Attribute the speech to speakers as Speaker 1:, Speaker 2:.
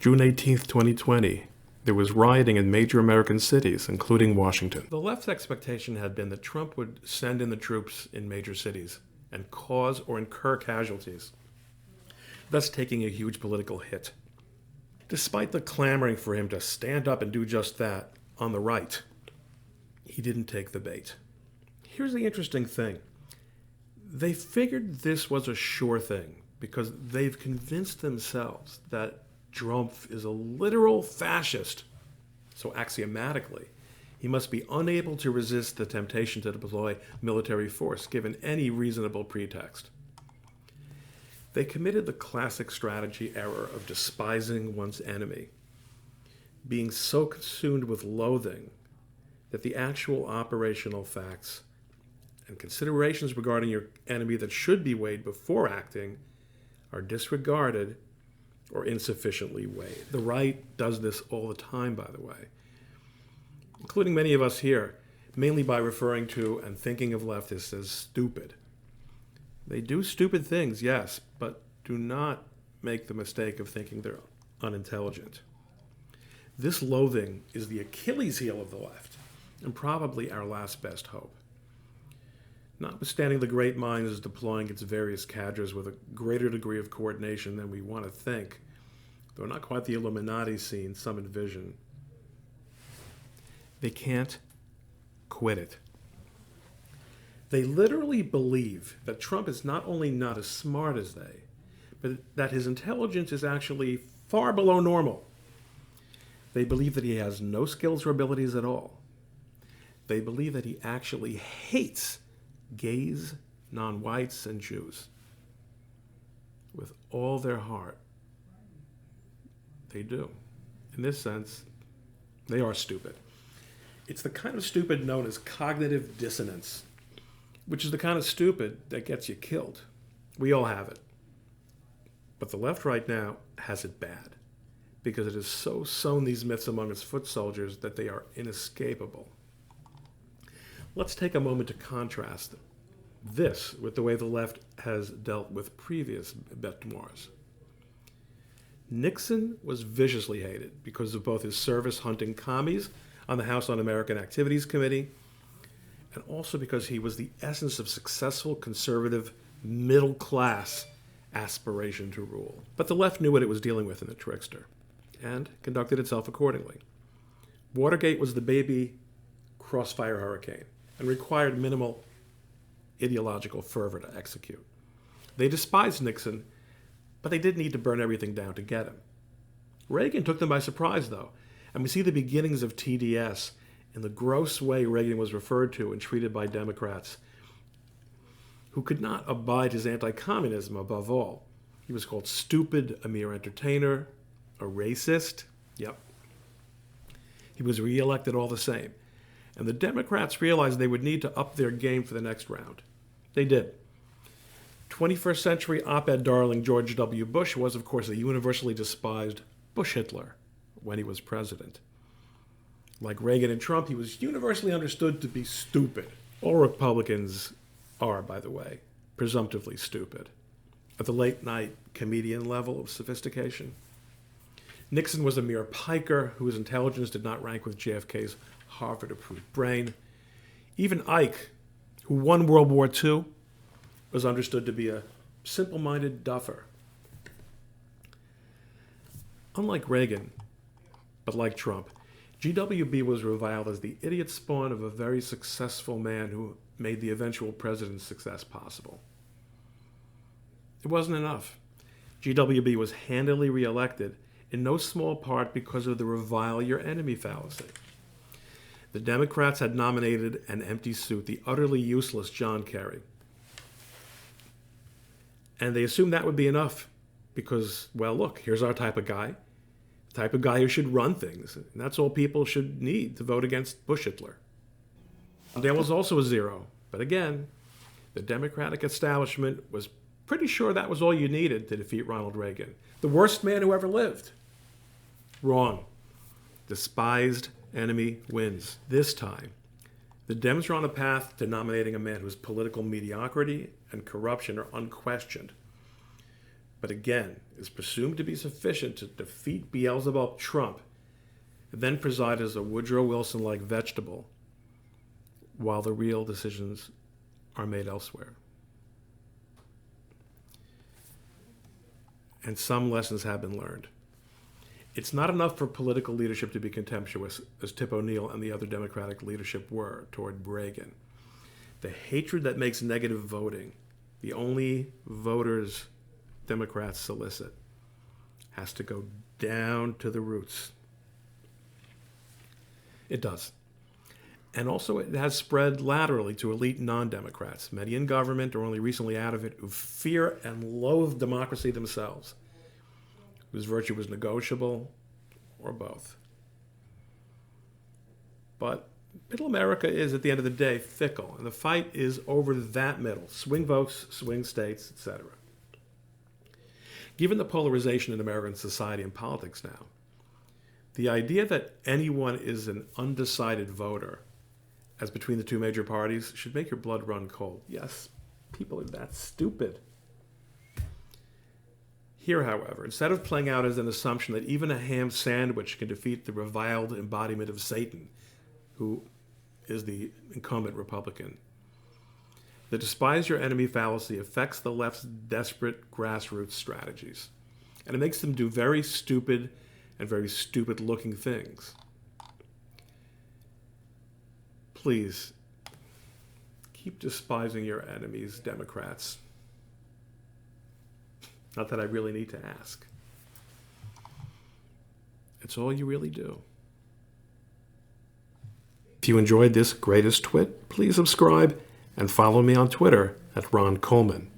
Speaker 1: June 18, 2020. There was rioting in major American cities, including Washington. The left's expectation had been that Trump would send in the troops in major cities and cause or incur casualties, thus taking a huge political hit. Despite the clamoring for him to stand up and do just that on the right, he didn't take the bait. Here's the interesting thing. They figured this was a sure thing because they've convinced themselves that Trump is a literal fascist. So axiomatically, he must be unable to resist the temptation to deploy military force given any reasonable pretext. They committed the classic strategy error of despising one's enemy, being so consumed with loathing that the actual operational facts and considerations regarding your enemy that should be weighed before acting are disregarded or insufficiently weighed. The right does this all the time, by the way, including many of us here, mainly by referring to and thinking of leftists as stupid. They do stupid things, yes, but do not make the mistake of thinking they're unintelligent. This loathing is the Achilles heel of the left, and probably our last best hope. Notwithstanding the great mind is deploying its various cadres with a greater degree of coordination than we want to think, though not quite the Illuminati scene some envision, they can't quit it. They literally believe that Trump is not only not as smart as they, but that his intelligence is actually far below normal. They believe that he has no skills or abilities at all. They believe that he actually hates gays, non-whites, and Jews with all their heart. They do. In this sense, they are stupid. It's the kind of stupid known as cognitive dissonance, which is the kind of stupid that gets you killed. We all have it. But the left right now has it bad because it has so sown these myths among its foot soldiers that they are inescapable. Let's take a moment to contrast this with the way the left has dealt with previous bête noirs. Nixon was viciously hated because of both his service-hunting commies on the House Un-American Activities Committee and also because he was the essence of successful conservative middle-class aspiration to rule. But the left knew what it was dealing with in the trickster and conducted itself accordingly. Watergate was the baby crossfire hurricane and required minimal ideological fervor to execute. They despised Nixon, but they did need to burn everything down to get him. Reagan took them by surprise, though, and we see the beginnings of TDS in the gross way Reagan was referred to and treated by Democrats who could not abide his anti-communism above all. He was called stupid, a mere entertainer, a racist. Yep. He was reelected all the same. And the Democrats realized they would need to up their game for the next round. They did. 21st century op-ed darling George W. Bush was, of course, a universally despised Bush Hitler when he was president. Like Reagan and Trump, he was universally understood to be stupid. All Republicans are, by the way, presumptively stupid at the late-night comedian level of sophistication. Nixon was a mere piker whose intelligence did not rank with JFK's Harvard-approved brain. Even Ike, who won World War II, was understood to be a simple-minded duffer. Unlike Reagan, but like Trump, GWB was reviled as the idiot spawn of a very successful man who made the eventual president's success possible. It wasn't enough. GWB was handily reelected, in no small part because of the revile your enemy fallacy. The Democrats had nominated an empty suit, the utterly useless John Kerry. And they assumed that would be enough because, well, look, here's our type of guy. The type of guy who should run things. And that's all people should need to vote against Bush Hitler. There was also a zero. But again, the Democratic establishment was pretty sure that was all you needed to defeat Ronald Reagan. The worst man who ever lived. Wrong. Despised enemy wins. This time, the Dems are on a path to nominating a man whose political mediocrity and corruption are unquestioned. but again is presumed to be sufficient to defeat Beelzebub Trump, and then preside as a Woodrow Wilson-like vegetable, while the real decisions are made elsewhere. And some lessons have been learned. It's not enough for political leadership to be contemptuous, as Tip O'Neill and the other Democratic leadership were toward Reagan. The hatred that makes negative voting the only voters Democrats solicit has to go down to the roots. It does. And also it has spread laterally to elite non-Democrats, many in government or only recently out of it, who fear and loathe democracy themselves, whose virtue is negotiable, or both. But middle America is, at the end of the day, fickle, and the fight is over that middle, swing votes, swing states, etc. Given the polarization in American society and politics now, the idea that anyone is an undecided voter, as between the two major parties, should make your blood run cold. Yes, people are that stupid. Here, however, instead of playing out as an assumption that even a ham sandwich can defeat the reviled embodiment of Satan, who is the incumbent Republican, the despise your enemy fallacy affects the left's desperate grassroots strategies, and it makes them do very stupid and very stupid-looking things. Please, keep despising your enemies, Democrats. Not that I really need to ask. It's all you really do. If you enjoyed this greatest twit, please subscribe and follow me on Twitter at Ron Coleman.